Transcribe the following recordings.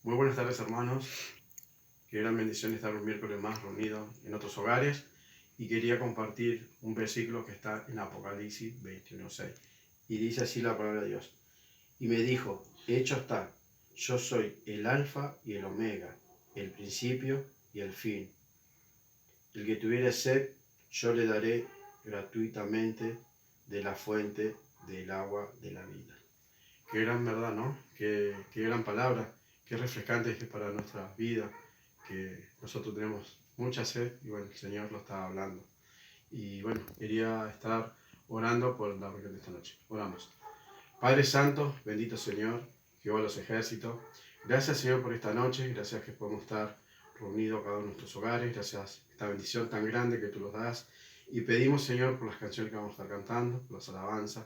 Muy buenas tardes, hermanos. Qué gran bendición estar un miércoles más reunidos en otros hogares. Y quería compartir un versículo que está en Apocalipsis 21:6. Y dice así la palabra de Dios. Y me dijo, hecho está, yo soy el alfa y el omega, el principio y el fin. El que tuviere sed, yo le daré gratuitamente de la fuente del agua de la vida. Qué gran verdad, ¿no? Qué gran palabra, qué refrescante es para nuestra vida, que nosotros tenemos mucha sed y bueno, el Señor lo está hablando. Y bueno, quería estar orando por la reunión de esta noche. Oramos. Padre Santo, bendito Señor, Jehová de los ejércitos, gracias Señor por esta noche, gracias que podemos estar reunidos cada uno en nuestros hogares, gracias por esta bendición tan grande que tú nos das. Y pedimos Señor por las canciones que vamos a estar cantando, por las alabanzas,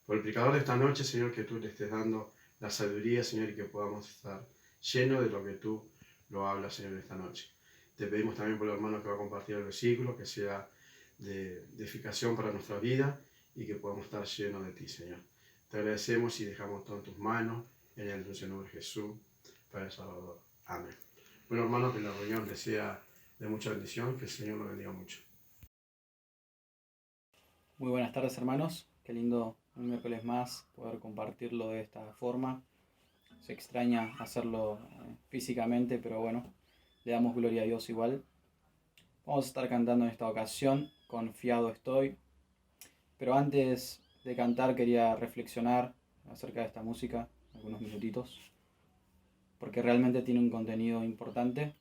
por el predicador de esta noche, Señor, que tú le estés dando la sabiduría, Señor, y que podamos estar llenos de lo que tú lo hablas, Señor, esta noche. Te pedimos también por el hermano que va a compartir el versículo, que sea de edificación para nuestra vida y que podamos estar llenos de ti, Señor. Te agradecemos y dejamos todo en tus manos, en el dulce nombre de Jesús, Padre Salvador. Amén. Bueno, hermanos, que la reunión les sea de mucha bendición, que el Señor los bendiga mucho. Muy buenas tardes, hermanos. Qué lindo un miércoles más poder compartirlo de esta forma. Se extraña hacerlo físicamente, pero bueno, le damos gloria a Dios igual. Vamos a estar cantando en esta ocasión, Confiado estoy. Pero antes de cantar quería reflexionar acerca de esta música, algunos minutitos, porque realmente tiene un contenido importante.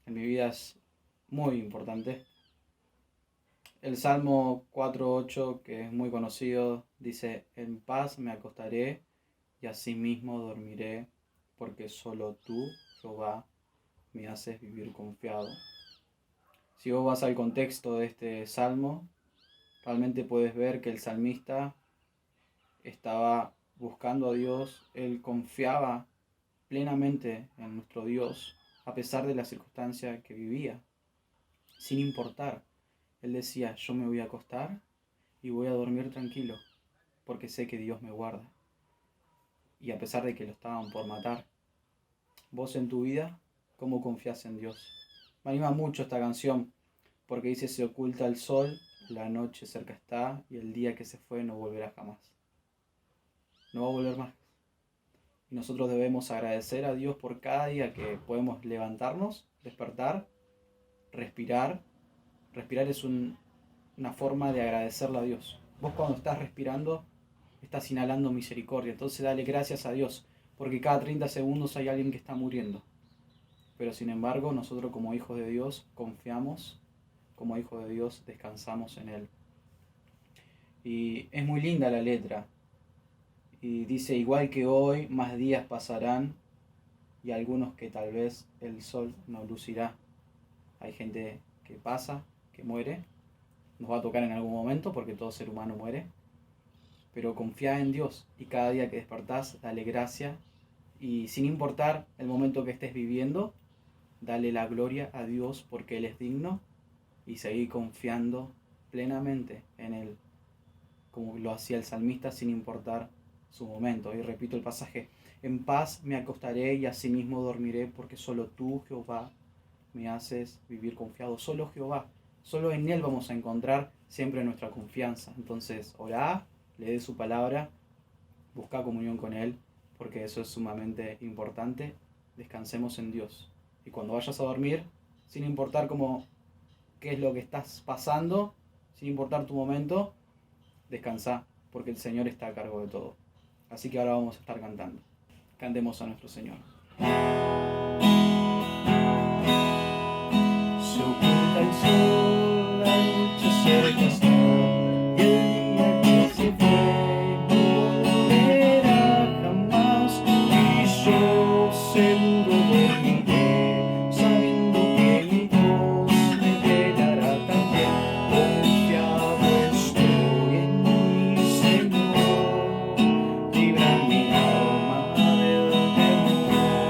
En mi vida es muy importante. El Salmo 4:8, que es muy conocido, dice, en paz me acostaré y asimismo dormiré, porque solo tú, Jehová, me haces vivir confiado. Si vos vas al contexto de este salmo, realmente puedes ver que el salmista estaba buscando a Dios, él confiaba plenamente en nuestro Dios, a pesar de la circunstancia que vivía, sin importar. Él decía, yo me voy a acostar y voy a dormir tranquilo, porque sé que Dios me guarda. Y a pesar de que lo estaban por matar, vos en tu vida, ¿cómo confías en Dios? Me anima mucho esta canción, porque dice, se oculta el sol, la noche cerca está, y el día que se fue no volverá jamás. No va a volver más. Y nosotros debemos agradecer a Dios por cada día que podemos levantarnos, despertar, respirar. Respirar es una forma de agradecerle a Dios. Vos cuando estás respirando, estás inhalando misericordia. Entonces dale gracias a Dios, porque cada 30 segundos hay alguien que está muriendo. Pero sin embargo, nosotros como hijos de Dios confiamos, como hijos de Dios descansamos en Él. Y es muy linda la letra. Y dice, igual que hoy, más días pasarán y algunos que tal vez el sol no lucirá. Hay gente que pasa, que muere, nos va a tocar en algún momento porque todo ser humano muere, pero confía en Dios y cada día que despertás, dale gracia y sin importar el momento que estés viviendo, dale la gloria a Dios porque Él es digno y seguir confiando plenamente en Él, como lo hacía el salmista sin importar su momento. Y repito el pasaje, en paz me acostaré y asimismo dormiré porque solo tú, Jehová, me haces vivir confiado. Solo Jehová, solo en Él vamos a encontrar siempre nuestra confianza. Entonces, orá, lee su palabra, busca comunión con Él, porque eso es sumamente importante. Descansemos en Dios. Y cuando vayas a dormir, sin importar qué es lo que estás pasando, sin importar tu momento, descansa, porque el Señor está a cargo de todo. Así que ahora vamos a estar cantando. Cantemos a nuestro Señor. Se oculta el sol, la noche cerca está, y el día que se fue no volverá jamás. Y yo seguro dormiré, sabiendo que mi Dios me velará también. Confiado estoy en mi Señor, libra mi alma del temor.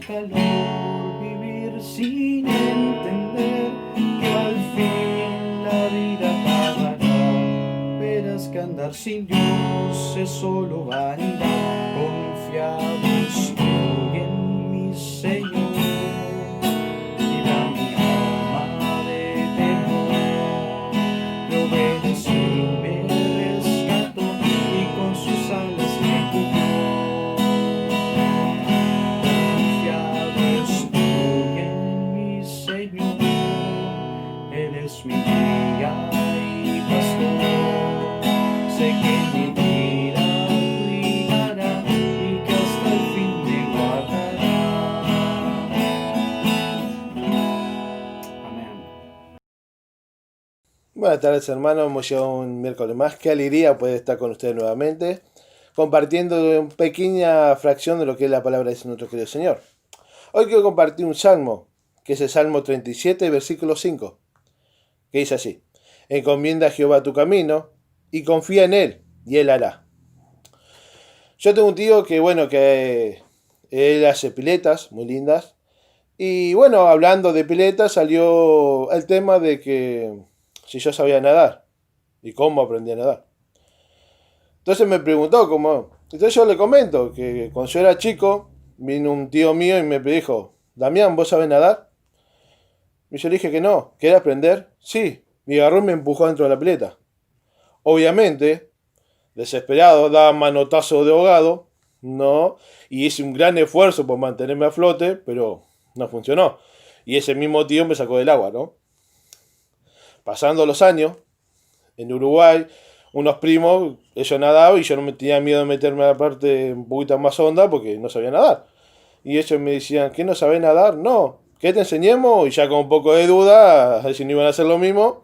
calor vivir sin entender que al fin la vida acabará. Verás que andar sin Dios es solo vanidad. Confiado estoy en mi Señor. Libra mi alma de temor. Le obedecí, me rescató y con sus alas me cubrió. Confiado estoy en mi Señor. Él es mi guía y pastor. Sé que mi vida cuidará y que hasta el fin me guardará. Amén. Buenas tardes, hermanos. Hemos llegado un miércoles más. Qué alegría poder estar con ustedes nuevamente, compartiendo una pequeña fracción de lo que es la palabra de nuestro querido Señor. Hoy quiero compartir un salmo, que es el Salmo 37, versículo 5, que dice así: encomienda a Jehová tu camino y confía en Él, y Él hará. Yo tengo un tío que él hace piletas muy lindas, y bueno, hablando de piletas salió el tema de que si yo sabía nadar y cómo aprendí a nadar. Entonces me preguntó cómo. Entonces yo le comento que cuando yo era chico vino un tío mío y me dijo: Damián, ¿vos sabés nadar? Y yo le dije que no, ¿querés aprender? Sí, me agarró y me empujó dentro de la pileta. Obviamente, desesperado, daba manotazo de ahogado, no, y hice un gran esfuerzo por mantenerme a flote, pero no funcionó. Y ese mismo tío me sacó del agua, ¿no? Pasando los años, en Uruguay, unos primos, ellos nadaban y yo no me tenía miedo de meterme a la parte un poquito más honda porque no sabía nadar. Y ellos me decían: ¿qué, no sabés nadar? No, ¿qué te enseñemos? Y ya con un poco de duda, a ver si no iban a hacer lo mismo,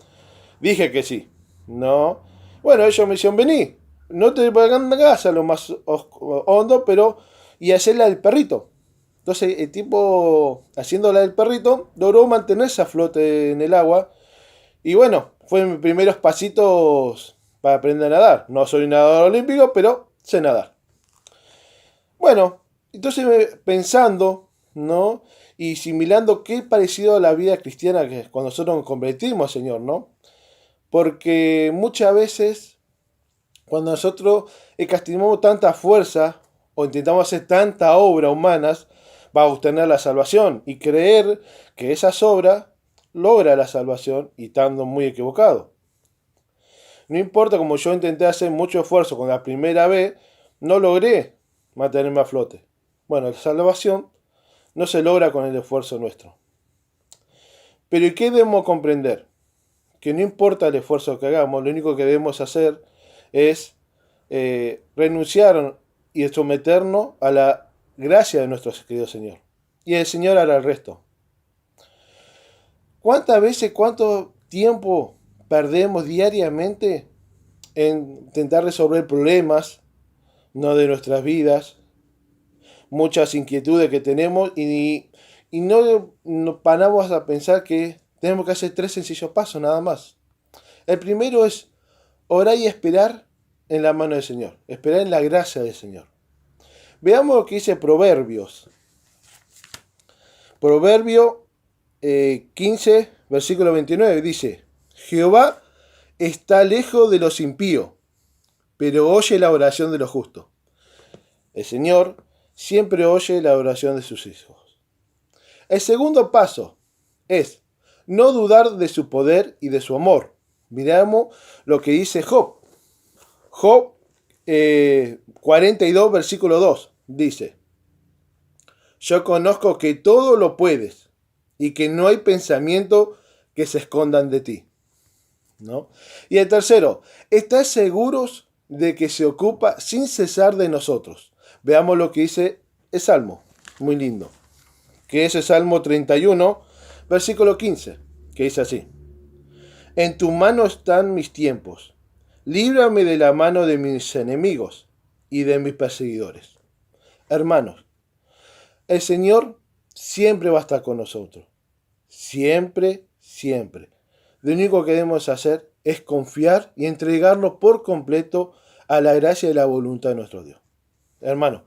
dije que sí. No. Bueno, ellos me decían: vení, no te pongas a lo más hondo, pero y hacerla del perrito. Entonces el tipo, haciéndola del perrito, logró mantenerse a flote en el agua. Y bueno, fueron mis primeros pasitos para aprender a nadar. No soy nadador olímpico, pero sé nadar. Bueno, entonces pensando, ¿no? Y similando qué parecido a la vida cristiana que cuando nosotros nos convertimos, Señor, ¿no? Porque muchas veces, cuando nosotros escatimamos tanta fuerza o intentamos hacer tanta obra humanas para obtener la salvación y creer que esas obras logra la salvación y estando muy equivocado. No importa, como yo intenté hacer mucho esfuerzo con la primera vez, no logré mantenerme a flote. Bueno, la salvación no se logra con el esfuerzo nuestro. Pero ¿y qué debemos comprender? Que no importa el esfuerzo que hagamos, lo único que debemos hacer es renunciar y someternos a la gracia de nuestro querido Señor. Y el Señor hará el resto. ¿Cuántas veces, cuánto tiempo perdemos diariamente en intentar resolver problemas, no de nuestras vidas, muchas inquietudes que tenemos y no paramos a pensar que tenemos que hacer 3 sencillos pasos nada más? El primero es orar y esperar en la mano del Señor, esperar en la gracia del Señor. Veamos lo que dice Proverbios. Proverbio 15, versículo 29, dice: Jehová está lejos de los impíos, pero oye la oración de los justos. El Señor siempre oye la oración de sus hijos. El segundo paso es no dudar de su poder y de su amor. Miramos lo que dice Job. Job 42, versículo 2, dice: yo conozco que todo lo puedes y que no hay pensamiento que se escondan de ti, ¿no? Y el tercero, estás seguros de que se ocupa sin cesar de nosotros. Veamos lo que dice el Salmo, muy lindo, que es el Salmo 31, versículo 15, que dice así: en tu mano están mis tiempos, líbrame de la mano de mis enemigos y de mis perseguidores. Hermanos, el Señor siempre va a estar con nosotros. Siempre, siempre. Lo único que debemos hacer es confiar y entregarnos por completo a la gracia y la voluntad de nuestro Dios. Hermano,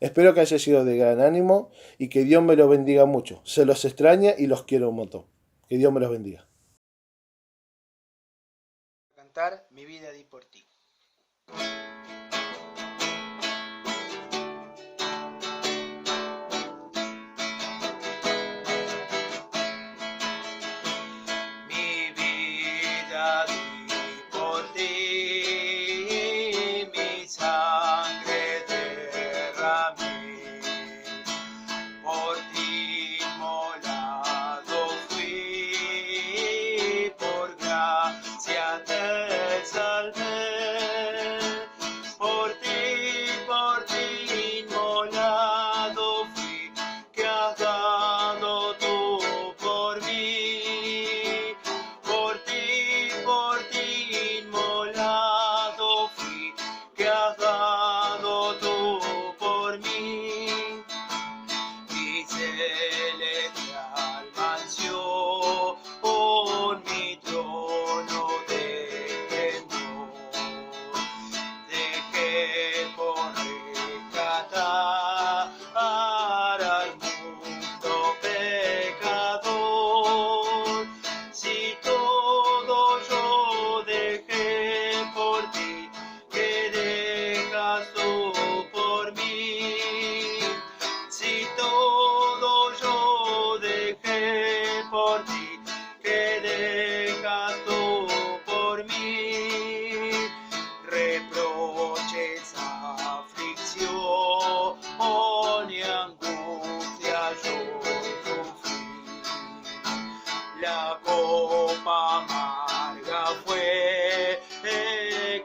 Espero que haya sido de gran ánimo y que Dios me los bendiga mucho. Se los extraña y los quiero un montón. Que Dios me los bendiga. Cantar Mi vida di por ti. Mi vida di por ti, mi sangre derramé, por ti inmolado fui, por gracia te salvé, por ti inmolado fui, que has dado tú por mí, por ti inmolado fui, que has dado tú por mí. Mi celestial mansión, mi trono de esplendor, dejé por rescatar al mundo pecador. Si todo yo dejé por ti, ¿qué dejas tú por mí? Si todo yo dejé por ti, ¿qué dejas tú por mí? Reproches, aflicción y angustia yo sufrí. La copa amarga fue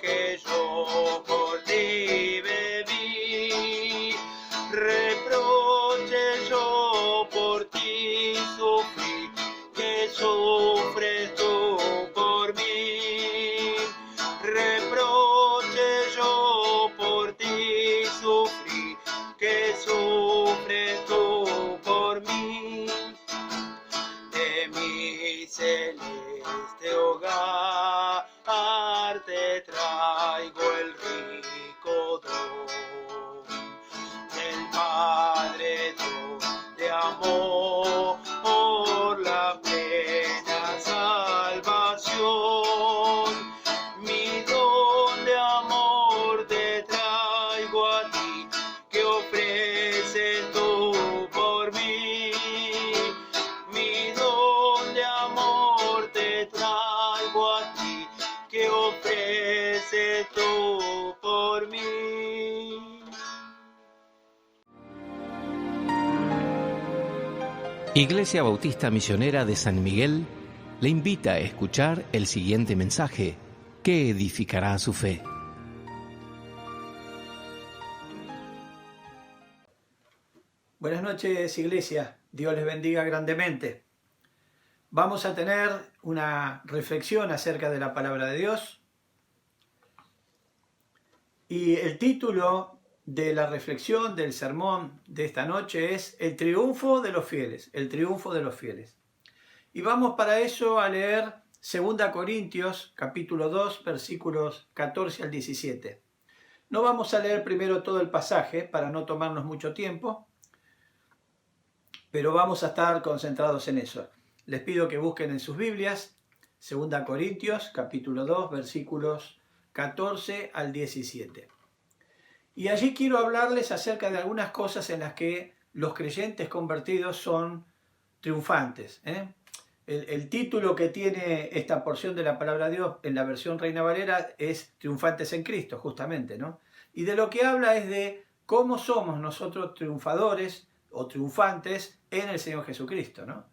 que yo por ti bebí. Reproche yo por ti sufrí, que sufres tú por mí. Reproche yo por ti sufrí, que sufres tú por mí. De mi celeste hogar te traigo el rico don del Padre Dios de amor, por la plena salvación. Mi don de amor te traigo a ti, que ofreces tú por mí. Mi don de amor te traigo a ti, que ofreces tú por mí. Iglesia Bautista Misionera de San Miguel le invita a escuchar el siguiente mensaje que edificará su fe. Buenas noches, Iglesia. Dios les bendiga grandemente. Vamos a tener una reflexión acerca de la palabra de Dios. Y el título de la reflexión del sermón de esta noche es El triunfo de los fieles, el triunfo de los fieles. Y vamos para eso a leer 2 Corintios capítulo 2 versículos 14 al 17. No vamos a leer primero todo el pasaje para no tomarnos mucho tiempo, pero vamos a estar concentrados en eso. Les pido que busquen en sus Biblias 2 Corintios capítulo 2 versículos 14 al 17. Y allí quiero hablarles acerca de algunas cosas en las que los creyentes convertidos son triunfantes. El título que tiene esta porción de la palabra de Dios en la versión Reina Valera es Triunfantes en Cristo, justamente, ¿no? Y de lo que habla es de cómo somos nosotros triunfadores o triunfantes en el Señor Jesucristo, ¿no?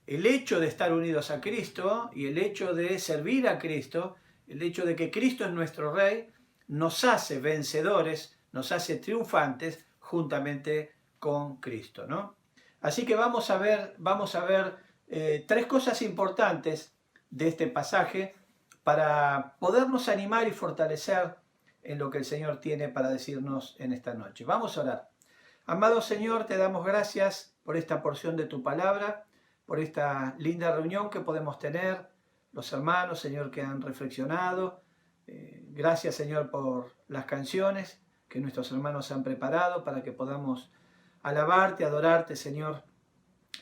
El hecho de estar unidos a Cristo y el hecho de servir a Cristo, el hecho de que Cristo es nuestro Rey, nos hace vencedores, nos hace triunfantes juntamente con Cristo, ¿no? Así que vamos a ver tres cosas importantes de este pasaje para podernos animar y fortalecer en lo que el Señor tiene para decirnos en esta noche. Vamos a orar. Amado Señor, te damos gracias por esta porción de tu palabra, por esta linda reunión que podemos tener, los hermanos, Señor, que han reflexionado. Gracias, Señor, por las canciones. que nuestros hermanos han preparado para que podamos alabarte, adorarte, Señor,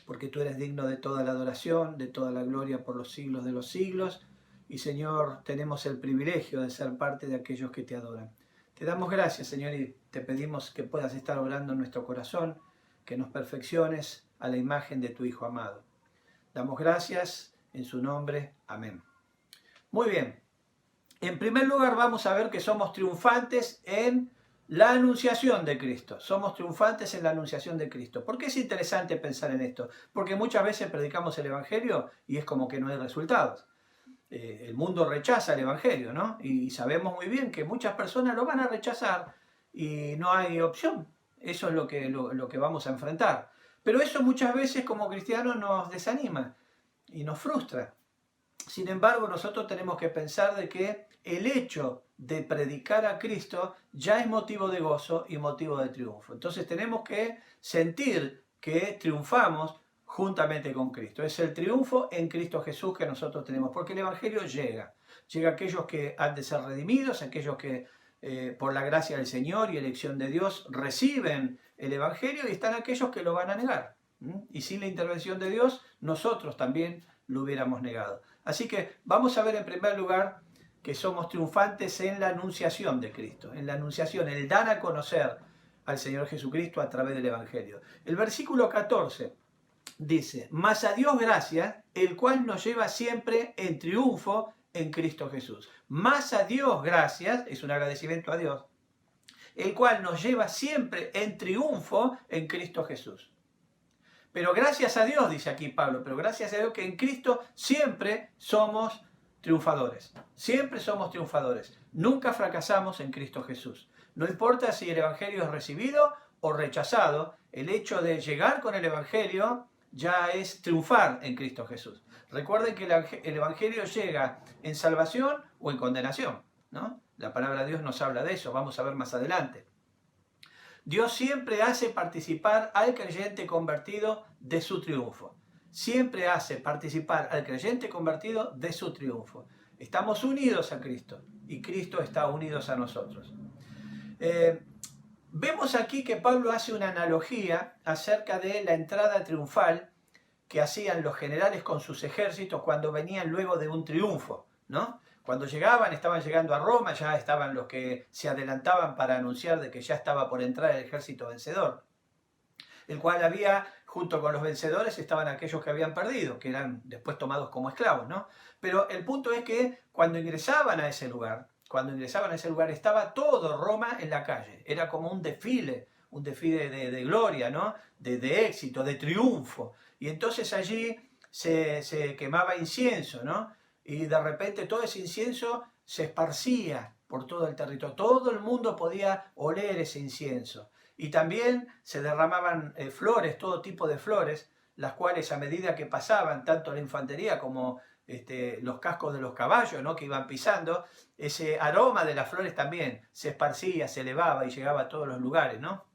porque tú eres digno de toda la adoración, de toda la gloria por los siglos de los siglos. Y Señor, tenemos el privilegio de ser parte de aquellos que te adoran. Te damos gracias, Señor, y te pedimos que puedas estar orando en nuestro corazón, que nos perfecciones a la imagen de tu Hijo amado. Damos gracias en su nombre. Amén. Muy bien. En primer lugar vamos a ver que somos triunfantes en la anunciación de Cristo. Somos triunfantes en la anunciación de Cristo. ¿Por qué es interesante pensar en esto? Porque muchas veces predicamos el Evangelio y es como que no hay resultados. El mundo rechaza el Evangelio, ¿no? Y sabemos muy bien que muchas personas lo van a rechazar y no hay opción. Eso es lo que vamos a enfrentar. Pero eso muchas veces como cristianos nos desanima y nos frustra. Sin embargo, nosotros tenemos que pensar de que el hecho de predicar a Cristo ya es motivo de gozo y motivo de triunfo. Entonces tenemos que sentir que triunfamos juntamente con Cristo. Es el triunfo en Cristo Jesús que nosotros tenemos, porque el Evangelio llega. Llega a aquellos que han de ser redimidos, aquellos que por la gracia del Señor y elección de Dios reciben el Evangelio, y están aquellos que lo van a negar. Y sin la intervención de Dios, nosotros también lo hubiéramos negado. Así que vamos a ver en primer lugar que somos triunfantes en la anunciación de Cristo, en la anunciación, el dar a conocer al Señor Jesucristo a través del Evangelio. El versículo 14 dice: mas a Dios gracias, el cual nos lleva siempre en triunfo en Cristo Jesús. Mas a Dios gracias, es un agradecimiento a Dios, el cual nos lleva siempre en triunfo en Cristo Jesús. Pero gracias a Dios, dice aquí Pablo, pero gracias a Dios que en Cristo siempre somos triunfadores. Siempre somos triunfadores. Nunca fracasamos en Cristo Jesús. No importa si el Evangelio es recibido o rechazado, el hecho de llegar con el Evangelio ya es triunfar en Cristo Jesús. Recuerden que el Evangelio llega en salvación o en condenación, ¿no? La palabra de Dios nos habla de eso, vamos a ver más adelante. Dios siempre hace participar al creyente convertido de su triunfo. Siempre hace participar al creyente convertido de su triunfo. Estamos unidos a Cristo y Cristo está unido a nosotros. Vemos aquí que Pablo hace una analogía acerca de la entrada triunfal que hacían los generales con sus ejércitos cuando venían luego de un triunfo, ¿no? Cuando llegaban, estaban llegando a Roma, ya estaban los que se adelantaban para anunciar de que ya estaba por entrar el ejército vencedor, el cual había, junto con los vencedores, estaban aquellos que habían perdido, que eran después tomados como esclavos, ¿no? Pero el punto es que cuando ingresaban a ese lugar, estaba todo Roma en la calle. Era como un desfile de gloria, ¿no? De éxito, de triunfo. Y entonces allí se quemaba incienso, ¿no? Y de repente todo ese incienso se esparcía por todo el territorio. Todo el mundo podía oler ese incienso. Y también se derramaban flores, todo tipo de flores, las cuales a medida que pasaban, tanto la infantería como los cascos de los caballos, ¿no? Que iban pisando, ese aroma de las flores también se esparcía, se elevaba y llegaba a todos los lugares, ¿no?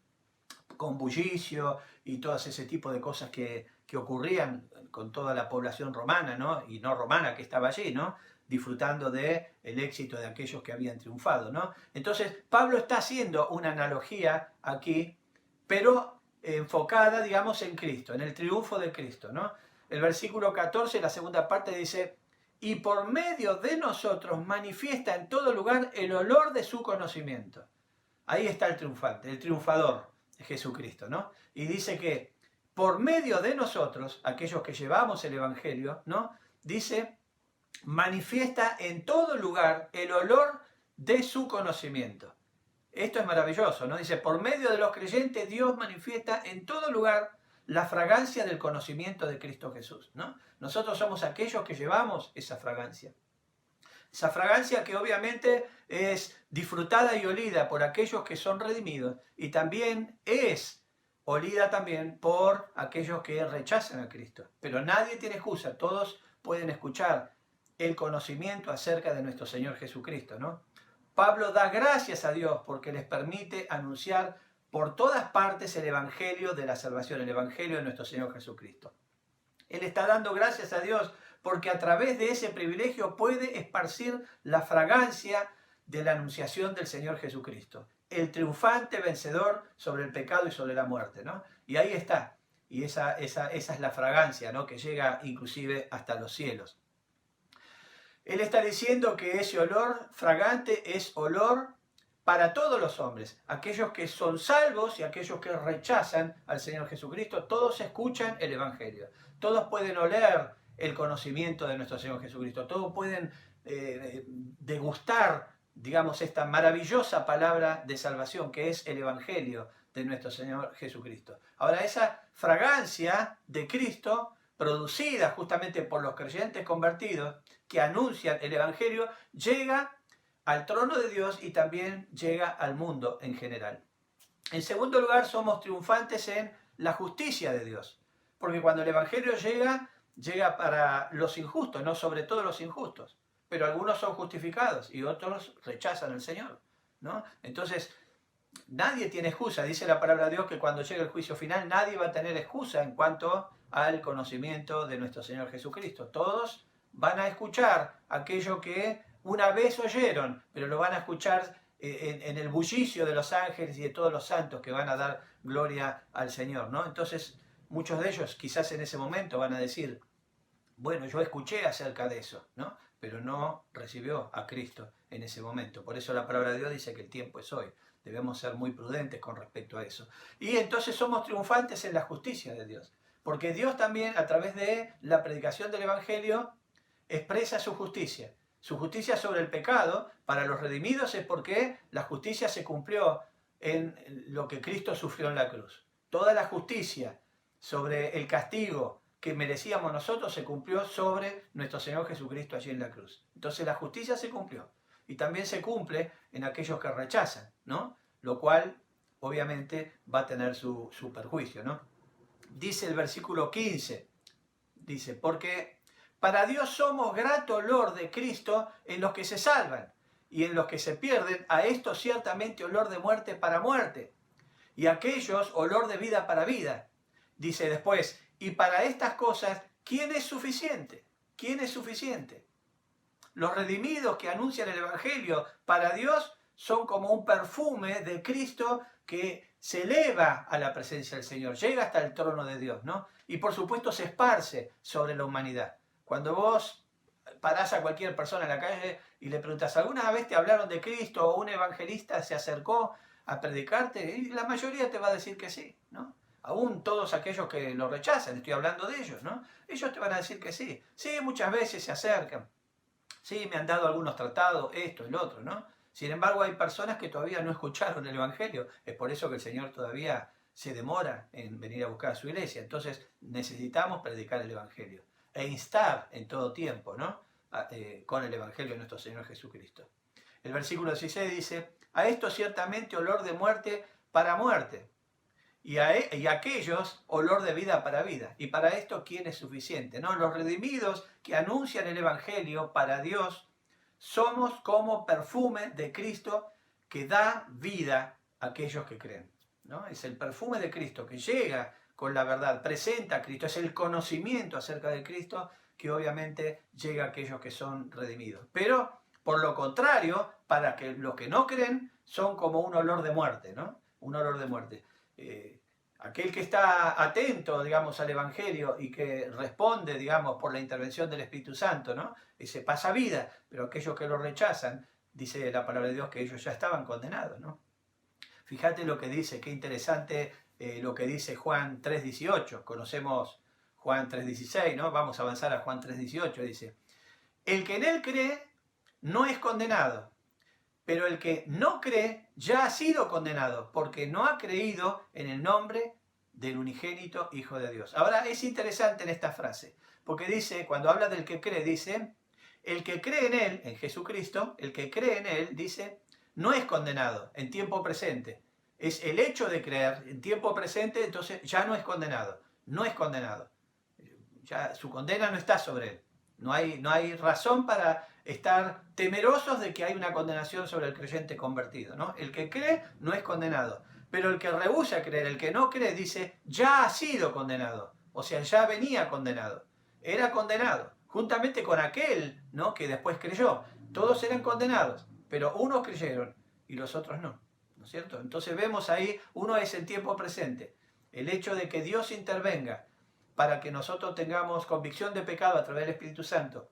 Con bullicio y todo ese tipo de cosas que ocurrían con toda la población romana, ¿no? Y no romana que estaba allí, ¿no? Disfrutando del éxito de aquellos que habían triunfado, ¿no? Entonces Pablo está haciendo una analogía aquí, pero enfocada, digamos, en Cristo, en el triunfo de Cristo, ¿no? El versículo 14, la segunda parte dice: y por medio de nosotros manifiesta en todo lugar el olor de su conocimiento. Ahí está el triunfante, el triunfador, Jesucristo, ¿no? Y dice que por medio de nosotros, aquellos que llevamos el Evangelio, ¿no? Dice, manifiesta en todo lugar el olor de su conocimiento. Esto es maravilloso, ¿no? Dice, por medio de los creyentes, Dios manifiesta en todo lugar la fragancia del conocimiento de Cristo Jesús, ¿no? Nosotros somos aquellos que llevamos esa fragancia. Esa fragancia que obviamente es disfrutada y olida por aquellos que son redimidos y también es olida también por aquellos que rechazan a Cristo. Pero nadie tiene excusa, todos pueden escuchar el conocimiento acerca de nuestro Señor Jesucristo, ¿no? Pablo da gracias a Dios porque les permite anunciar por todas partes el Evangelio de la salvación, el Evangelio de nuestro Señor Jesucristo. Él está dando gracias a Dios porque a través de ese privilegio puede esparcir la fragancia de la anunciación del Señor Jesucristo. el triunfante vencedor sobre el pecado y sobre la muerte, ¿no? Y ahí está. Y esa es la fragancia, ¿no? Que llega inclusive hasta los cielos. Él está diciendo que ese olor fragante es olor para todos los hombres, aquellos que son salvos y aquellos que rechazan al Señor Jesucristo. Todos escuchan el Evangelio, todos pueden oler el conocimiento de nuestro Señor Jesucristo, todos pueden degustar, digamos, esta maravillosa palabra de salvación que es el Evangelio de nuestro Señor Jesucristo. Ahora, esa fragancia de Cristo, producida justamente por los creyentes convertidos que anuncian el Evangelio, llega al trono de Dios y también llega al mundo en general. En segundo lugar, somos triunfantes en la justicia de Dios, porque cuando el Evangelio llega para los injustos, no sobre todo los injustos, pero algunos son justificados y otros rechazan al Señor, ¿no? Entonces, nadie tiene excusa. Dice la palabra de Dios que cuando llegue el juicio final nadie va a tener excusa en cuanto al conocimiento de nuestro Señor Jesucristo. Todos van a escuchar aquello que una vez oyeron, pero lo van a escuchar en el bullicio de los ángeles y de todos los santos que van a dar gloria al Señor, ¿no? Entonces, muchos de ellos quizás en ese momento van a decir, bueno, yo escuché acerca de eso, ¿no? Pero no recibió a Cristo en ese momento. Por eso la palabra de Dios dice que el tiempo es hoy. Debemos ser muy prudentes con respecto a eso. Y entonces somos triunfantes en la justicia de Dios. Porque Dios también, a través de la predicación del Evangelio, expresa su justicia. Su justicia sobre el pecado, para los redimidos, es porque la justicia se cumplió en lo que Cristo sufrió en la cruz. Toda la justicia sobre el castigo que merecíamos nosotros se cumplió sobre nuestro Señor Jesucristo allí en la cruz. Entonces la justicia se cumplió. Y también se cumple en aquellos que rechazan, ¿no? Lo cual, obviamente, va a tener su perjuicio, ¿no? Dice el versículo 15, dice, porque para Dios somos grato olor de Cristo en los que se salvan, y en los que se pierden, a estos ciertamente olor de muerte para muerte, y a aquellos olor de vida para vida. Dice después, y para estas cosas, ¿quién es suficiente? ¿Quién es suficiente? Los redimidos que anuncian el Evangelio para Dios son como un perfume de Cristo que se eleva a la presencia del Señor, llega hasta el trono de Dios, ¿no? Y por supuesto se esparce sobre la humanidad. Cuando vos parás a cualquier persona en la calle y le preguntas, ¿alguna vez te hablaron de Cristo o un evangelista se acercó a predicarte? Y la mayoría te va a decir que sí, ¿no? Aún todos aquellos que lo rechazan, estoy hablando de ellos, ¿no? Ellos te van a decir que sí. Sí, muchas veces se acercan. Sí, me han dado algunos tratados, esto, el otro, ¿no? Sin embargo, hay personas que todavía no escucharon el Evangelio. Es por eso que el Señor todavía se demora en venir a buscar a su iglesia. Entonces, necesitamos predicar el Evangelio e instar en todo tiempo, ¿no? Con el Evangelio de nuestro Señor Jesucristo. El versículo 16 dice, a esto ciertamente olor de muerte para muerte, y aquellos olor de vida para vida. Y para esto, ¿quién es suficiente? ¿No? Los redimidos que anuncian el Evangelio para Dios somos como perfume de Cristo que da vida a aquellos que creen, ¿no? Es el perfume de Cristo que llega con la verdad, presenta a Cristo, es el conocimiento acerca de Cristo que obviamente llega a aquellos que son redimidos. Pero, por lo contrario, para que los que no creen, son como un olor de muerte, ¿no? Un olor de muerte. Aquel que está atento, digamos, al Evangelio y que responde, digamos, por la intervención del Espíritu Santo, ¿no? Ese pasa vida, pero aquellos que lo rechazan, dice la palabra de Dios que ellos ya estaban condenados, ¿no? Fíjate lo que dice, qué interesante lo que dice Juan 3.18. Conocemos Juan 3.16, ¿no? Vamos a avanzar a Juan 3.18, dice, el que en él cree no es condenado, pero el que no cree ya ha sido condenado, porque no ha creído en el nombre del unigénito Hijo de Dios. Ahora es interesante en esta frase, porque dice, cuando habla del que cree, dice, el que cree en él, en Jesucristo, el que cree en él, dice, no es condenado en tiempo presente. Es el hecho de creer en tiempo presente, entonces ya no es condenado. No es condenado. Ya su condena no está sobre él. No hay razón para estar temerosos de que hay una condenación sobre el creyente convertido, ¿no? El que cree no es condenado, pero el que rehúsa creer, el que no cree, dice, ya ha sido condenado, o sea, ya venía condenado, era condenado, juntamente con aquel, ¿no?, que después creyó. Todos eran condenados, pero unos creyeron y los otros no. ¿no es cierto? Entonces vemos ahí, uno es el tiempo presente, el hecho de que Dios intervenga para que nosotros tengamos convicción de pecado a través del Espíritu Santo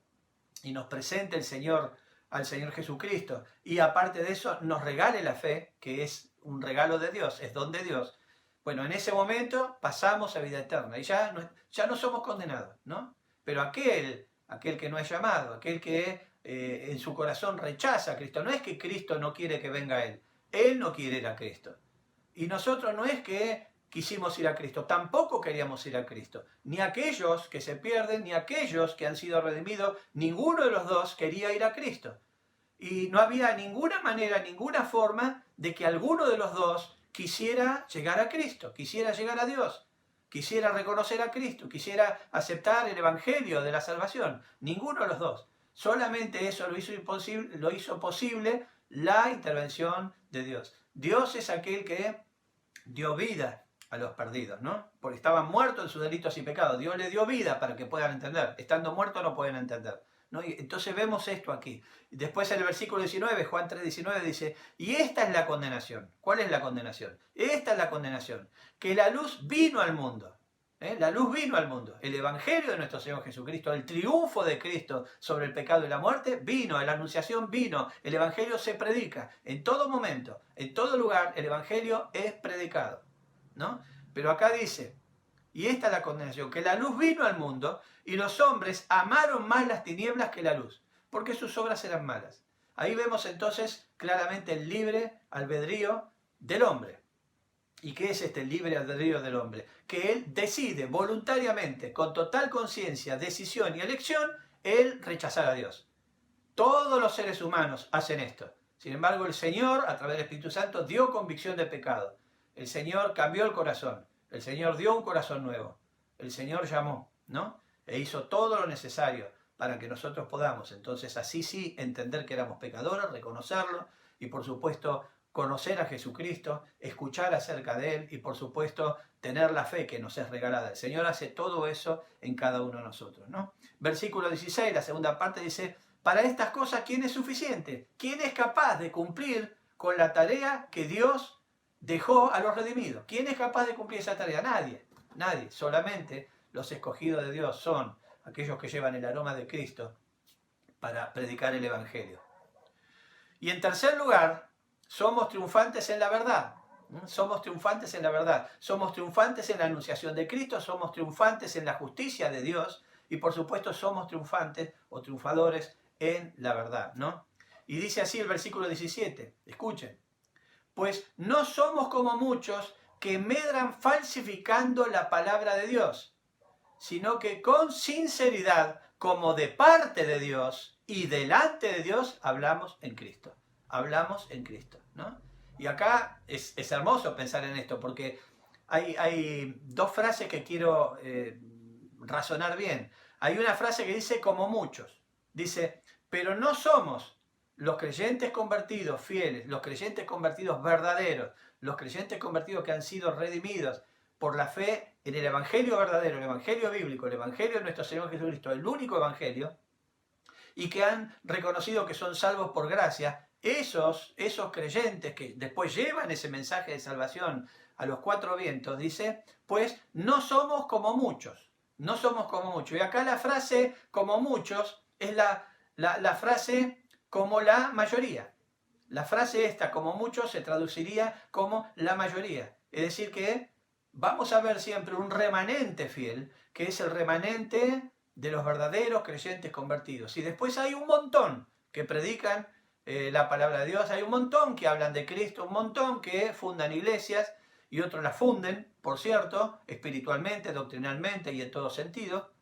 y nos presente al Señor Jesucristo, y aparte de eso nos regale la fe, que es un regalo de Dios, es don de Dios. Bueno, en ese momento pasamos a vida eterna y ya no somos condenados, ¿no? Pero aquel que no es llamado, aquel que en su corazón rechaza a Cristo, no es que Cristo no quiere que venga a Él no quiere ir a Cristo. Y nosotros no es que quisimos ir a Cristo, tampoco queríamos ir a Cristo. Ni aquellos que se pierden, ni aquellos que han sido redimidos, ninguno de los dos quería ir a Cristo. Y no había ninguna manera, ninguna forma de que alguno de los dos quisiera llegar a Cristo, quisiera llegar a Dios, quisiera reconocer a Cristo, quisiera aceptar el Evangelio de la salvación. Ninguno de los dos. Solamente eso lo hizo posible la intervención de Dios. Dios es aquel que dio vida a los perdidos, ¿no? Porque estaban muertos en sus delitos y pecados. Dios les dio vida para que puedan entender. Estando muertos no pueden entender, ¿no? Y entonces vemos esto aquí. Después en el versículo 19, Juan 3:19 dice, y esta es la condenación. ¿Cuál es la condenación? Esta es la condenación. Que la luz vino al mundo. La luz vino al mundo. El Evangelio de nuestro Señor Jesucristo, el triunfo de Cristo sobre el pecado y la muerte, vino. La anunciación vino. El Evangelio se predica. En todo momento, en todo lugar, el Evangelio es predicado, ¿no? Pero acá dice, y esta es la condenación, que la luz vino al mundo y los hombres amaron más las tinieblas que la luz, porque sus obras eran malas. Ahí vemos entonces claramente el libre albedrío del hombre. ¿Y qué es este libre albedrío del hombre? Que él decide voluntariamente, con total conciencia, decisión y elección, él rechazar a Dios. Todos los seres humanos hacen esto. Sin embargo, el Señor, a través del Espíritu Santo, dio convicción de pecado. El Señor cambió el corazón. El Señor dio un corazón nuevo. El Señor llamó, ¿no? E hizo todo lo necesario para que nosotros podamos, entonces, así sí, entender que éramos pecadores, reconocerlo y, por supuesto, conocer a Jesucristo, escuchar acerca de Él y, por supuesto, tener la fe que nos es regalada. El Señor hace todo eso en cada uno de nosotros, ¿no? Versículo 16, la segunda parte dice, para estas cosas, ¿quién es suficiente? ¿Quién es capaz de cumplir con la tarea que Dios dejó a los redimidos? ¿Quién es capaz de cumplir esa tarea? Nadie, nadie. Solamente los escogidos de Dios son aquellos que llevan el aroma de Cristo para predicar el Evangelio. Y en tercer lugar, somos triunfantes en la verdad. Somos triunfantes en la verdad. Somos triunfantes en la anunciación de Cristo. Somos triunfantes en la justicia de Dios. Y por supuesto somos triunfantes o triunfadores en la verdad, ¿no? Y dice así el versículo 17. Escuchen. Pues no somos como muchos que medran falsificando la palabra de Dios, sino que con sinceridad, como de parte de Dios y delante de Dios, hablamos en Cristo. Hablamos en Cristo, ¿no? Y acá es hermoso pensar en esto, porque hay dos frases que quiero razonar bien. Hay una frase que dice como muchos. Dice, pero no somos los creyentes convertidos fieles, los creyentes convertidos verdaderos, los creyentes convertidos que han sido redimidos por la fe en el Evangelio verdadero, el Evangelio bíblico, el Evangelio de nuestro Señor Jesucristo, el único Evangelio, y que han reconocido que son salvos por gracia. Esos creyentes que después llevan ese mensaje de salvación a los cuatro vientos, dice, pues no somos como muchos, no somos como muchos. Y acá la frase como muchos es la frase como la mayoría. La frase esta, como muchos, se traduciría como la mayoría. Es decir que vamos a ver siempre un remanente fiel, que es el remanente de los verdaderos creyentes convertidos. Y después hay un montón que predican la palabra de Dios, hay un montón que hablan de Cristo, un montón que fundan iglesias y otros las funden, por cierto, espiritualmente, doctrinalmente y en todo sentido,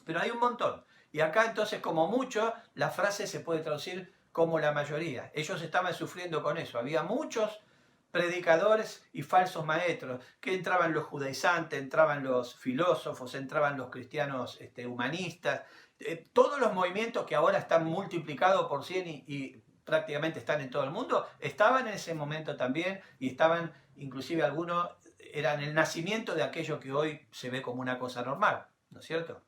pero hay un montón. Y acá entonces, como mucho, la frase se puede traducir como la mayoría. Ellos estaban sufriendo con eso. Había muchos predicadores y falsos maestros, que entraban los judaizantes, entraban los filósofos, entraban los cristianos humanistas, todos los movimientos que ahora están multiplicados por 100 y prácticamente están en todo el mundo, estaban en ese momento también, y estaban, inclusive algunos, eran el nacimiento de aquello que hoy se ve como una cosa normal, ¿no es cierto?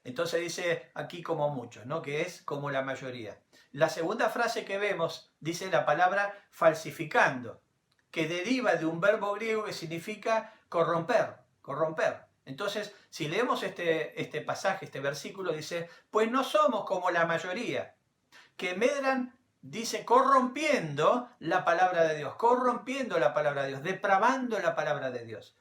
Entonces dice aquí como muchos, ¿no? Que es como la mayoría. La segunda frase que vemos dice la palabra falsificando, que deriva de un verbo griego que significa corromper, corromper. Entonces, si leemos este pasaje, este versículo, dice, pues no somos como la mayoría, que medran, dice, corrompiendo la palabra de Dios, corrompiendo la palabra de Dios, depravando la palabra de Dios,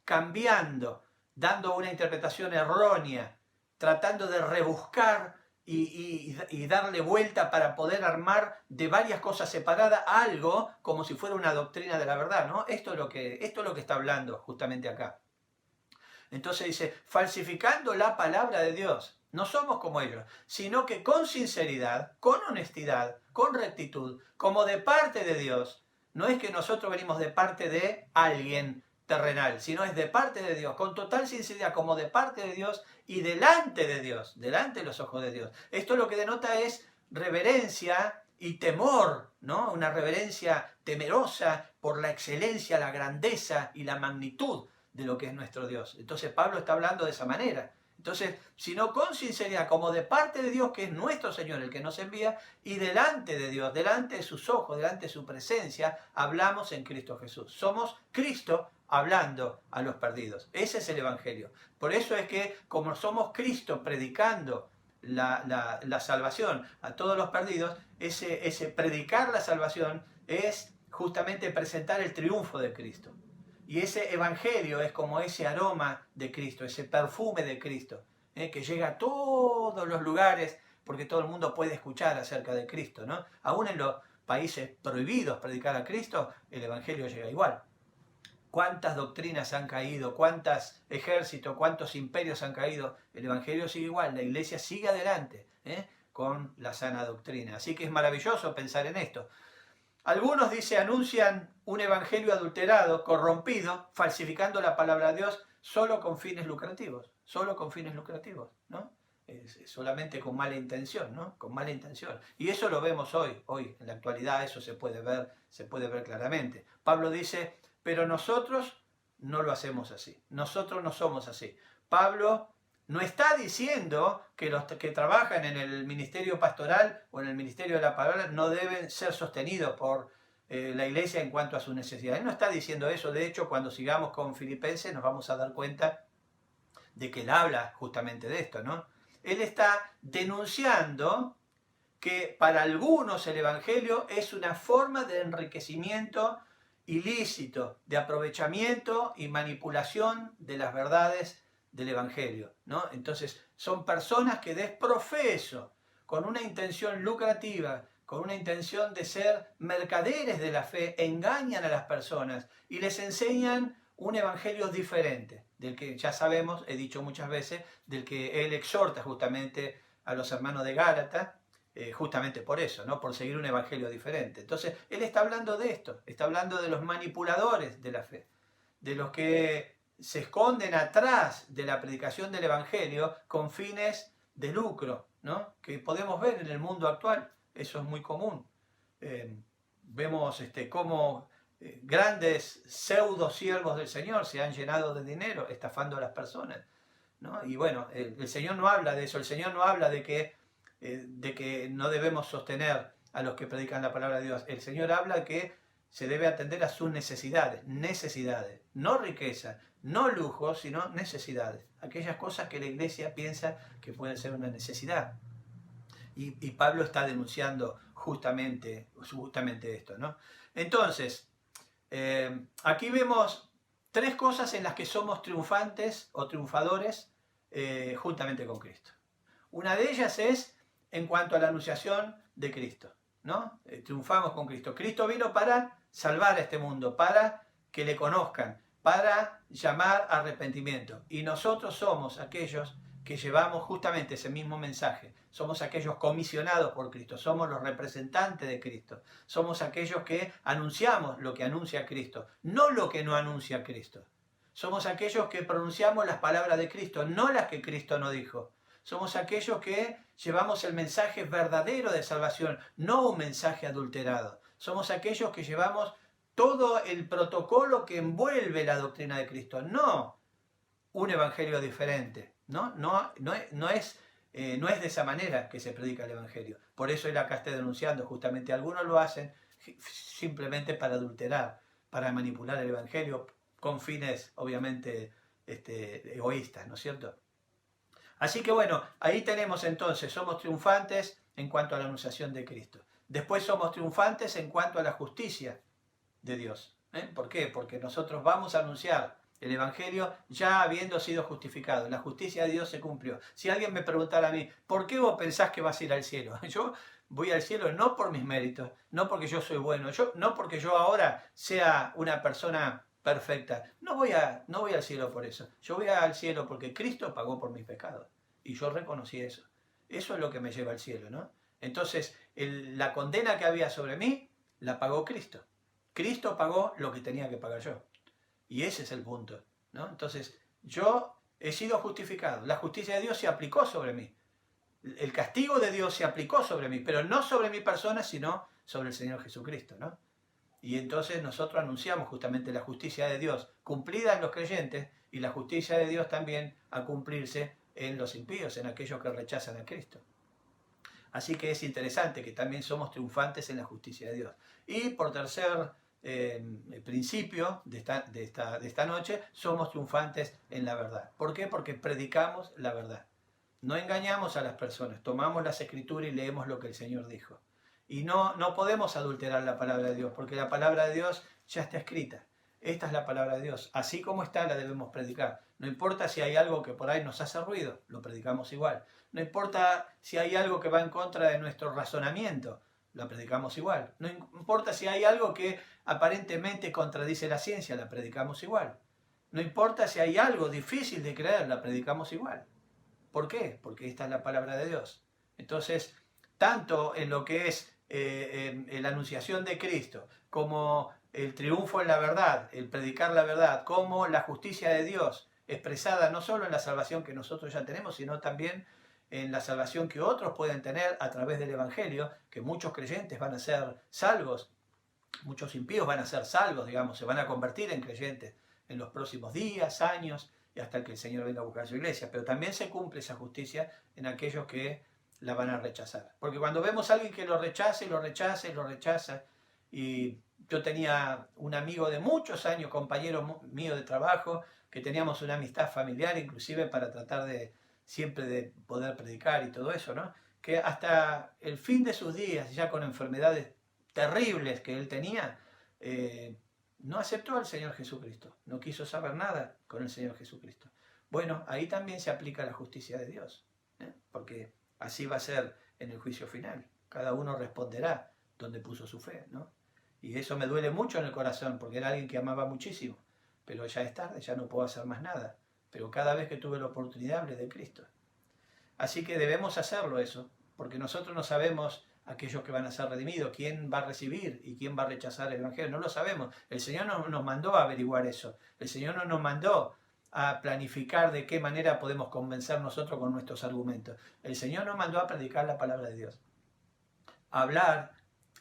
cambiando, dando una interpretación errónea, tratando de rebuscar y darle vuelta para poder armar de varias cosas separadas algo como si fuera una doctrina de la verdad, ¿no? Esto es lo que está hablando justamente acá. Entonces dice, falsificando la palabra de Dios. No somos como ellos, sino que con sinceridad, con honestidad, con rectitud, como de parte de Dios. No es que nosotros venimos de parte de alguien terrenal, sino es de parte de Dios, con total sinceridad, como de parte de Dios y delante de Dios, delante de los ojos de Dios. Esto lo que denota es reverencia y temor, ¿no? Una reverencia temerosa por la excelencia, la grandeza y la magnitud de lo que es nuestro Dios. Entonces Pablo está hablando de esa manera. Entonces, sino con sinceridad, como de parte de Dios, que es nuestro Señor, el que nos envía, y delante de Dios, delante de sus ojos, delante de su presencia, hablamos en Cristo Jesús. Somos Cristo hablando a los perdidos. Ese es el Evangelio. Por eso es que, como somos Cristo predicando la salvación a todos los perdidos, ese predicar la salvación es justamente presentar el triunfo de Cristo. Y ese evangelio es como ese aroma de Cristo, ese perfume de Cristo, que llega a todos los lugares, porque todo el mundo puede escuchar acerca de Cristo, ¿no? Aún en los países prohibidos predicar a Cristo, el evangelio llega igual. ¿Cuántas doctrinas han caído? ¿Cuántos ejércitos? ¿Cuántos imperios han caído? El evangelio sigue igual, la iglesia sigue adelante, con la sana doctrina. Así que es maravilloso pensar en esto. Algunos, dice, anuncian un evangelio adulterado, corrompido, falsificando la palabra de Dios solo con fines lucrativos, ¿no? Solamente con mala intención, ¿no? Con mala intención. Y eso lo vemos hoy, en la actualidad eso se puede ver claramente. Pablo dice, pero nosotros no lo hacemos así, nosotros no somos así. Pablo no está diciendo que los que trabajan en el ministerio pastoral o en el ministerio de la palabra no deben ser sostenidos por la iglesia en cuanto a sus necesidades. Él no está diciendo eso. De hecho, cuando sigamos con Filipenses nos vamos a dar cuenta de que él habla justamente de esto, ¿no? Él está denunciando que para algunos el evangelio es una forma de enriquecimiento ilícito, de aprovechamiento y manipulación de las verdades del evangelio, ¿no? Entonces son personas que desprofeso, con una intención lucrativa, con una intención de ser mercaderes de la fe, engañan a las personas y les enseñan un evangelio diferente, del que ya sabemos, he dicho muchas veces, del que él exhorta justamente a los hermanos de Gálatas, justamente por eso, ¿no? Por seguir un evangelio diferente. Entonces él está hablando de esto, está hablando de los manipuladores de la fe, de los que se esconden atrás de la predicación del evangelio con fines de lucro, ¿no? Que podemos ver en el mundo actual. Eso es muy común. Vemos cómo grandes pseudo siervos del Señor se han llenado de dinero estafando a las personas, ¿no? Y bueno, el Señor no habla de eso. El Señor no habla de que no debemos sostener a los que predican la palabra de Dios. El Señor habla de que se debe atender a sus necesidades, no riqueza, no lujo, sino necesidades. Aquellas cosas que la iglesia piensa que pueden ser una necesidad. Y Pablo está denunciando justamente esto, ¿no? Entonces, aquí vemos tres cosas en las que somos triunfantes o triunfadores juntamente con Cristo. Una de ellas es en cuanto a la anunciación de Cristo, ¿no? Triunfamos con Cristo. Cristo vino para salvar a este mundo, para que le conozcan, para llamar a arrepentimiento. Y nosotros somos aquellos que llevamos justamente ese mismo mensaje. Somos aquellos comisionados por Cristo, somos los representantes de Cristo. Somos aquellos que anunciamos lo que anuncia Cristo, no lo que no anuncia Cristo. Somos aquellos que pronunciamos las palabras de Cristo, no las que Cristo no dijo. Somos aquellos que llevamos el mensaje verdadero de salvación, no un mensaje adulterado. Somos aquellos que llevamos todo el protocolo que envuelve la doctrina de Cristo, no un evangelio diferente, No es de esa manera que se predica el Evangelio. Por eso él acá está denunciando justamente. Algunos lo hacen simplemente para adulterar, para manipular el Evangelio con fines obviamente egoístas, ¿no es cierto? Así que bueno, ahí tenemos entonces, somos triunfantes en cuanto a la anunciación de Cristo. Después somos triunfantes en cuanto a la justicia de Dios. ¿Por qué? Porque nosotros vamos a anunciar el Evangelio ya habiendo sido justificado. La justicia de Dios se cumplió. Si alguien me preguntara a mí, ¿por qué vos pensás que vas a ir al cielo? Yo voy al cielo no por mis méritos, no porque yo soy bueno, no porque yo ahora sea una persona perfecta. No voy al cielo por eso. Yo voy al cielo porque Cristo pagó por mis pecados. Y yo reconocí eso. Eso es lo que me lleva al cielo, ¿no? Entonces, la condena que había sobre mí, la pagó Cristo. Cristo pagó lo que tenía que pagar yo. Y ese es el punto, ¿no? Entonces, yo he sido justificado. La justicia de Dios se aplicó sobre mí. El castigo de Dios se aplicó sobre mí, pero no sobre mi persona, sino sobre el Señor Jesucristo, ¿no? Y entonces nosotros anunciamos justamente la justicia de Dios cumplida en los creyentes y la justicia de Dios también a cumplirse en los impíos, en aquellos que rechazan a Cristo. Así que es interesante que también somos triunfantes en la justicia de Dios. Y por tercer principio de esta noche, somos triunfantes en la verdad. ¿Por qué? Porque predicamos la verdad. No engañamos a las personas, tomamos las escrituras y leemos lo que el Señor dijo. Y no podemos adulterar la palabra de Dios, porque la palabra de Dios ya está escrita. Esta es la palabra de Dios. Así como está, la debemos predicar. No importa si hay algo que por ahí nos hace ruido, lo predicamos igual. No importa si hay algo que va en contra de nuestro razonamiento, la predicamos igual. No importa si hay algo que aparentemente contradice la ciencia, la predicamos igual. No importa si hay algo difícil de creer, la predicamos igual. ¿Por qué? Porque esta es la palabra de Dios. Entonces, tanto en lo que es la anunciación de Cristo, como el triunfo en la verdad, el predicar la verdad, como la justicia de Dios expresada no solo en la salvación que nosotros ya tenemos, sino también en la salvación que otros pueden tener a través del Evangelio, que muchos creyentes van a ser salvos, muchos impíos van a ser salvos, digamos, se van a convertir en creyentes en los próximos días, años, y hasta que el Señor venga a buscar su iglesia. Pero también se cumple esa justicia en aquellos que la van a rechazar. Porque cuando vemos a alguien que lo rechaza y lo rechaza y lo rechaza, y yo tenía un amigo de muchos años, compañero mío de trabajo, que teníamos una amistad familiar, inclusive para tratar de siempre de poder predicar y todo eso, ¿no? Que hasta el fin de sus días, ya con enfermedades terribles que él tenía, no aceptó al Señor Jesucristo, no quiso saber nada con el Señor Jesucristo. Bueno, ahí también se aplica la justicia de Dios, porque así va a ser en el juicio final. Cada uno responderá donde puso su fe, ¿no? Y eso me duele mucho en el corazón, porque era alguien que amaba muchísimo, pero ya es tarde, ya no puedo hacer más nada. Pero cada vez que tuve la oportunidad hablé de Cristo. Así que debemos hacerlo eso, porque nosotros no sabemos aquellos que van a ser redimidos, quién va a recibir y quién va a rechazar el Evangelio, no lo sabemos. El Señor no nos mandó a averiguar eso, el Señor no nos mandó a planificar de qué manera podemos convencer nosotros con nuestros argumentos. El Señor nos mandó a predicar la palabra de Dios, a hablar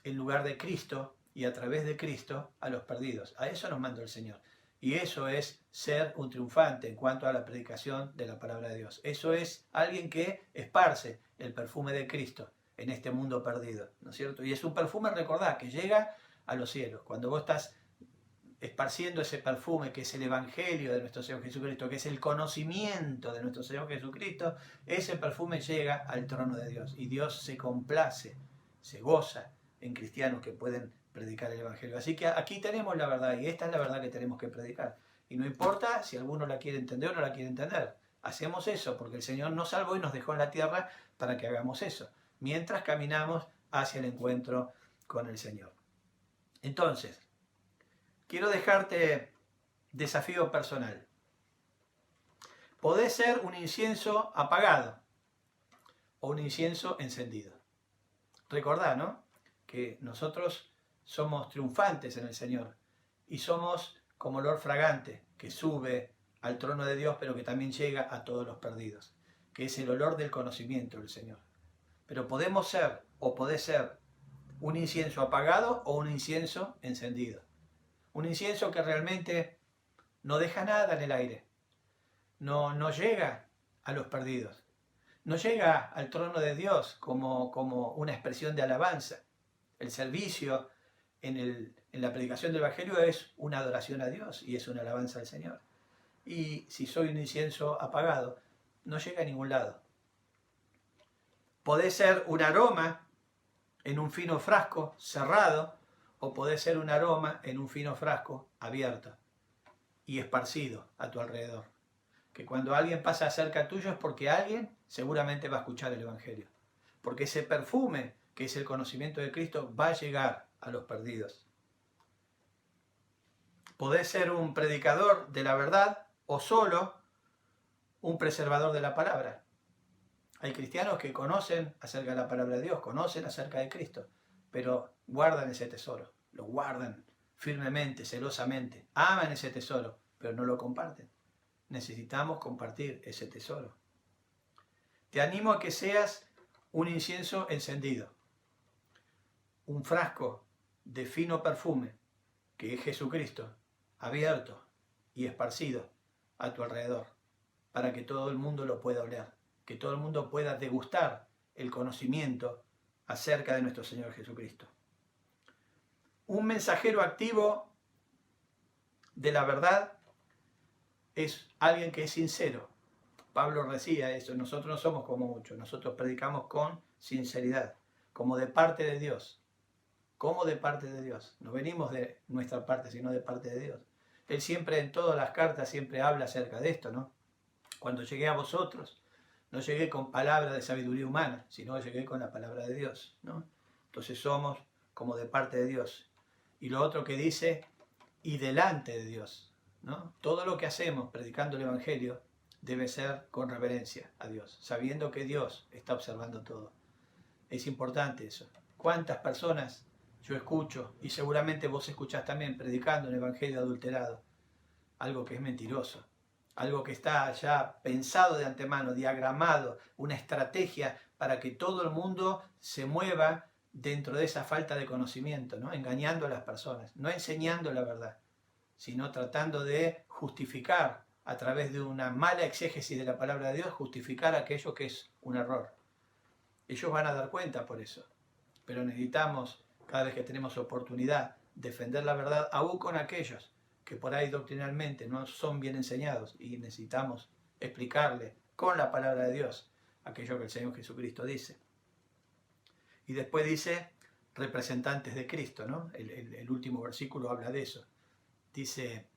en lugar de Cristo y a través de Cristo a los perdidos. A eso nos mandó el Señor. Y eso es ser un triunfante en cuanto a la predicación de la palabra de Dios. Eso es alguien que esparce el perfume de Cristo en este mundo perdido, ¿no es cierto? Y es un perfume, recordad, que llega a los cielos. Cuando vos estás esparciendo ese perfume, que es el Evangelio de nuestro Señor Jesucristo, que es el conocimiento de nuestro Señor Jesucristo, ese perfume llega al trono de Dios. Y Dios se complace, se goza en cristianos que pueden predicar el Evangelio. Así que aquí tenemos la verdad, y esta es la verdad que tenemos que predicar. Y no importa si alguno la quiere entender o no la quiere entender. Hacemos eso porque el Señor nos salvó y nos dejó en la tierra para que hagamos eso, mientras caminamos hacia el encuentro con el Señor. Entonces, quiero dejarte desafío personal. Podés ser un incienso apagado o un incienso encendido. Recordá, ¿no?, que nosotros somos triunfantes en el Señor y somos como olor fragante que sube al trono de Dios, pero que también llega a todos los perdidos, que es el olor del conocimiento del Señor. Pero podemos ser, o podés ser, un incienso apagado o un incienso encendido. Un incienso que realmente no deja nada en el aire, no llega a los perdidos. No llega al trono de Dios como una expresión de alabanza. El servicio en la predicación del Evangelio es una adoración a Dios y es una alabanza al Señor. Y si soy un incienso apagado, no llega a ningún lado. Podés ser un aroma en un fino frasco cerrado, o podés ser un aroma en un fino frasco abierto y esparcido a tu alrededor. Que cuando alguien pasa cerca tuyo es porque alguien seguramente va a escuchar el Evangelio. Porque ese perfume, que es el conocimiento de Cristo, va a llegar a los perdidos. Podés ser un predicador de la verdad o solo un preservador de la palabra. Hay cristianos que conocen acerca de la palabra de Dios, conocen acerca de Cristo, pero guardan ese tesoro, lo guardan firmemente, celosamente, aman ese tesoro, pero no lo comparten. Necesitamos compartir ese tesoro. Te animo a que seas un incienso encendido, un frasco de fino perfume, que es Jesucristo, abierto y esparcido a tu alrededor, para que todo el mundo lo pueda oler, que todo el mundo pueda degustar el conocimiento acerca de nuestro Señor Jesucristo. Un mensajero activo de la verdad es alguien que es sincero. Pablo decía eso, nosotros no somos como muchos, nosotros predicamos con sinceridad, como de parte de Dios, como de parte de Dios. No venimos de nuestra parte, sino de parte de Dios. Él siempre en todas las cartas siempre habla acerca de esto, ¿no? Cuando llegué a vosotros, no llegué con palabras de sabiduría humana, sino llegué con la palabra de Dios, ¿no? Entonces somos como de parte de Dios. Y lo otro que dice, y delante de Dios, ¿no? Todo lo que hacemos predicando el Evangelio debe ser con reverencia a Dios, sabiendo que Dios está observando todo. Es importante eso. ¿Cuántas personas yo escucho, y seguramente vos escuchás también, predicando un Evangelio adulterado? Algo que es mentiroso, algo que está ya pensado de antemano, diagramado, una estrategia para que todo el mundo se mueva dentro de esa falta de conocimiento, ¿no? Engañando a las personas, no enseñando la verdad, sino tratando de justificar a través de una mala exégesis de la palabra de Dios, justificar aquello que es un error. Ellos van a dar cuenta por eso, pero necesitamos, cada vez que tenemos oportunidad, defender la verdad, aún con aquellos que por ahí doctrinalmente no son bien enseñados, y necesitamos explicarle con la palabra de Dios aquello que el Señor Jesucristo dice. Y después dice representantes de Cristo, ¿no? El último versículo habla de eso. Dice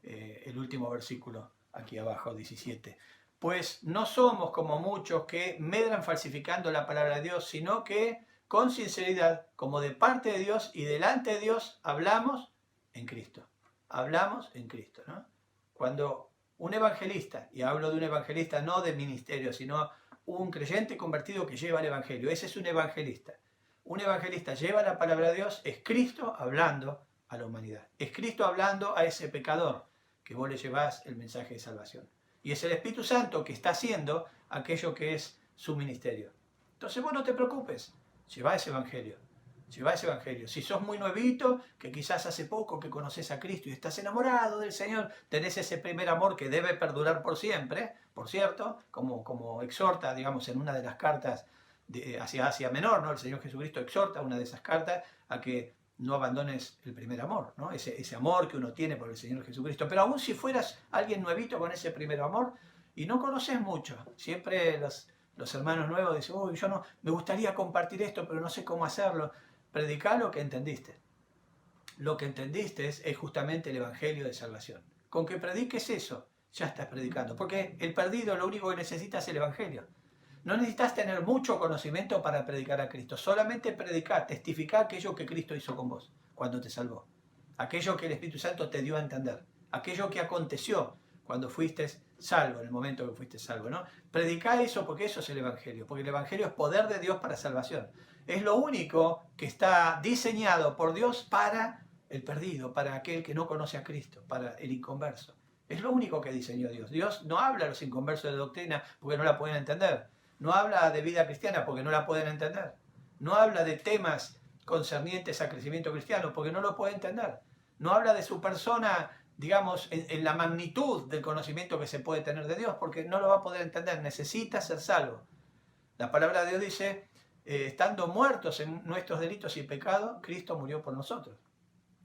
el último versículo aquí abajo, 17. Pues no somos como muchos que medran falsificando la palabra de Dios, sino que con sinceridad, como de parte de Dios y delante de Dios, hablamos en Cristo. Hablamos en Cristo, ¿no? Cuando un evangelista, y hablo de un evangelista no de ministerio, sino un creyente convertido que lleva el evangelio, ese es un evangelista. Un evangelista lleva la palabra de Dios, es Cristo hablando a la humanidad. Es Cristo hablando a ese pecador que vos le llevás el mensaje de salvación. Y es el Espíritu Santo que está haciendo aquello que es su ministerio. Entonces vos no te preocupes, llevá ese evangelio. Llevá ese evangelio. Si sos muy nuevito, que quizás hace poco que conoces a Cristo y estás enamorado del Señor, tenés ese primer amor que debe perdurar por siempre, por cierto, como exhorta, digamos, en una de las cartas hacia Asia Menor, ¿no? El Señor Jesucristo exhorta una de esas cartas a que no abandones el primer amor, ¿no? Ese amor que uno tiene por el Señor Jesucristo. Pero aún si fueras alguien nuevito con ese primer amor y no conoces mucho, siempre los hermanos nuevos dicen, uy, yo no, me gustaría compartir esto, pero no sé cómo hacerlo. Predicá lo que entendiste. Lo que entendiste es justamente el Evangelio de salvación. Con que prediques eso, ya estás predicando. Porque el perdido lo único que necesita es el Evangelio. No necesitas tener mucho conocimiento para predicar a Cristo. Solamente predicar, testificar aquello que Cristo hizo con vos cuando te salvó. Aquello que el Espíritu Santo te dio a entender. Aquello que aconteció cuando fuiste salvo, en el momento que fuiste salvo, ¿no? Predicá eso porque eso es el Evangelio. Porque el Evangelio es poder de Dios para salvación. Es lo único que está diseñado por Dios para el perdido, para aquel que no conoce a Cristo, para el inconverso. Es lo único que diseñó Dios. Dios no habla a los inconversos de doctrina porque no la pueden entender. No habla de vida cristiana porque no la pueden entender. No habla de temas concernientes a crecimiento cristiano porque no lo pueden entender. No habla de su persona digamos, en la magnitud del conocimiento que se puede tener de Dios, porque no lo va a poder entender, necesita ser salvo. La palabra de Dios dice, estando muertos en nuestros delitos y pecados, Cristo murió por nosotros.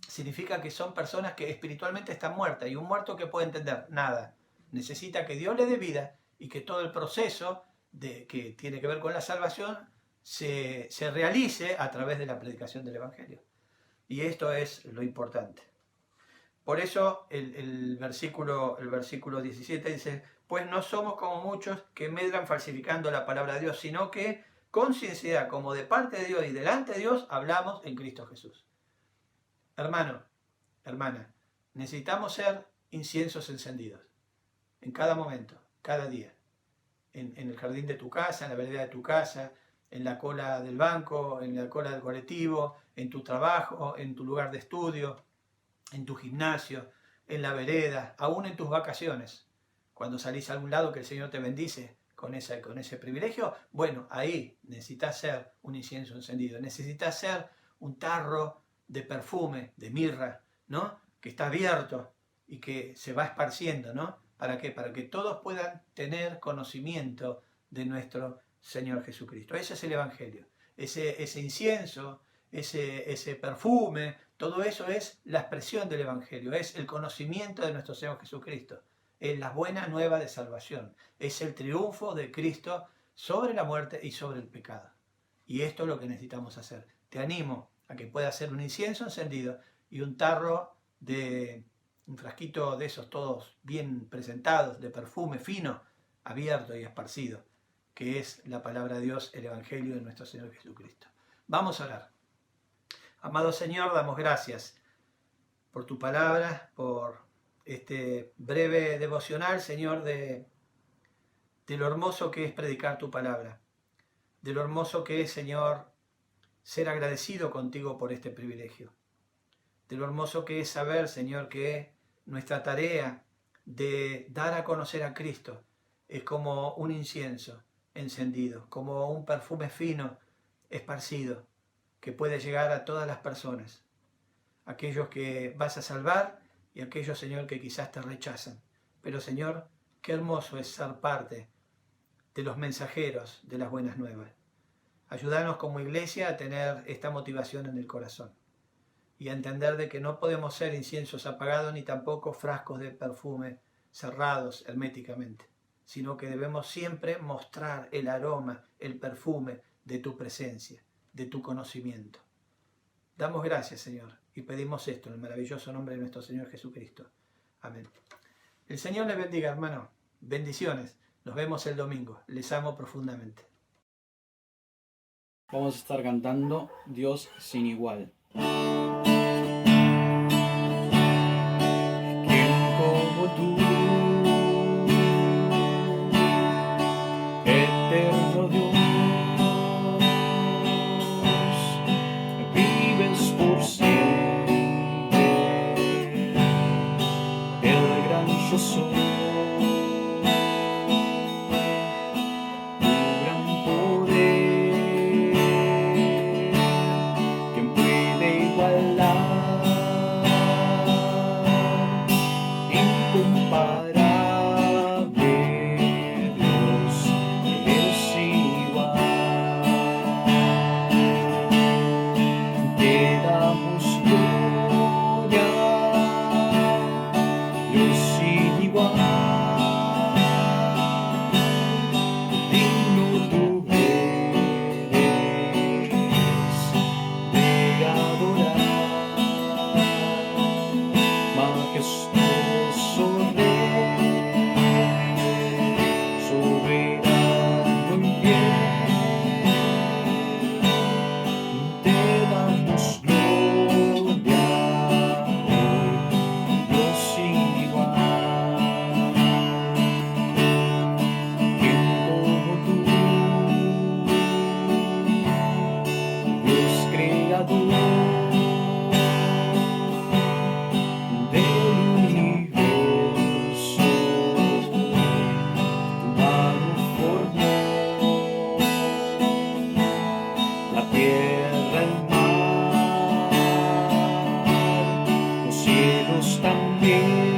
Significa que son personas que espiritualmente están muertas, y un muerto que puede entender nada. Necesita que Dios le dé vida y que todo el proceso que tiene que ver con la salvación se realice a través de la predicación del Evangelio. Y esto es lo importante. Por eso el versículo 17 dice, pues no somos como muchos que medran falsificando la palabra de Dios, sino que con sinceridad, como de parte de Dios y delante de Dios, hablamos en Cristo Jesús. Hermano, hermana, necesitamos ser inciensos encendidos en cada momento, cada día. En el jardín de tu casa, en la vereda de tu casa, en la cola del banco, en la cola del colectivo, en tu trabajo, en tu lugar de estudio, en tu gimnasio, en la vereda, aún en tus vacaciones. Cuando salís a algún lado que el Señor te bendice con ese privilegio, bueno, ahí necesitas ser un incienso encendido, necesitas ser un tarro de perfume, de mirra, ¿no? Que está abierto y que se va esparciendo, ¿no? ¿Para qué? Para que todos puedan tener conocimiento de nuestro Señor Jesucristo. Ese es el Evangelio. Ese incienso, ese perfume, todo eso es la expresión del Evangelio, es el conocimiento de nuestro Señor Jesucristo, es la buena nueva de salvación, es el triunfo de Cristo sobre la muerte y sobre el pecado. Y esto es lo que necesitamos hacer. Te animo a que puedas hacer un incienso encendido y un tarro un frasquito de esos todos bien presentados, de perfume fino, abierto y esparcido, que es la palabra de Dios, el Evangelio de nuestro Señor Jesucristo. Vamos a orar. Amado Señor, damos gracias por tu palabra, por este breve devocional, Señor, de lo hermoso que es predicar tu palabra, de lo hermoso que es, Señor, ser agradecido contigo por este privilegio, de lo hermoso que es saber, Señor, que nuestra tarea de dar a conocer a Cristo es como un incienso encendido, como un perfume fino esparcido, que puede llegar a todas las personas, aquellos que vas a salvar y aquellos, Señor, que quizás te rechazan. Pero, Señor, qué hermoso es ser parte de los mensajeros de las buenas nuevas. Ayúdanos como iglesia a tener esta motivación en el corazón y a entender de que no podemos ser inciensos apagados ni tampoco frascos de perfume cerrados herméticamente, sino que debemos siempre mostrar el aroma, el perfume de tu presencia, de tu conocimiento. Damos gracias, Señor, y pedimos esto en el maravilloso nombre de nuestro Señor Jesucristo. Amén. El Señor les bendiga, hermano. Bendiciones. Nos vemos el domingo. Les amo profundamente. Vamos a estar cantando Dios sin igual. ¿Quién como tú, eterno Dios? Por siempre, el gran yo soy, tu gran poder, ¿quién puede igualar? Incomparable Dios, eres igual. Te damos gloria, Dios sin igual, digno tú eres de adorar, majestuoso Rey, soberano en bien, te damos gloria hoy, Dios sin igual. ¿Quién como tú, Dios creador del universo, tu mano formó la tierra, el mar, los cielos también.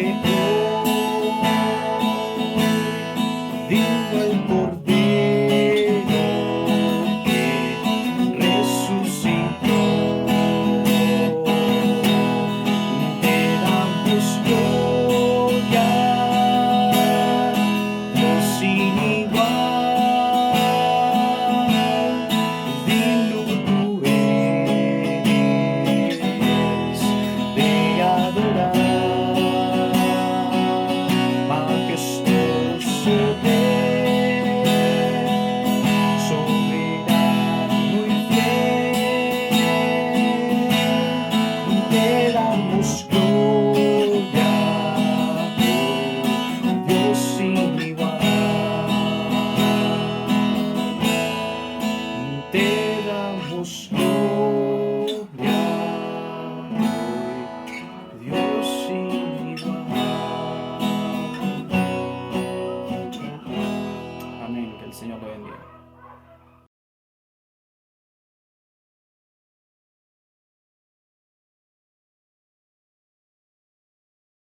que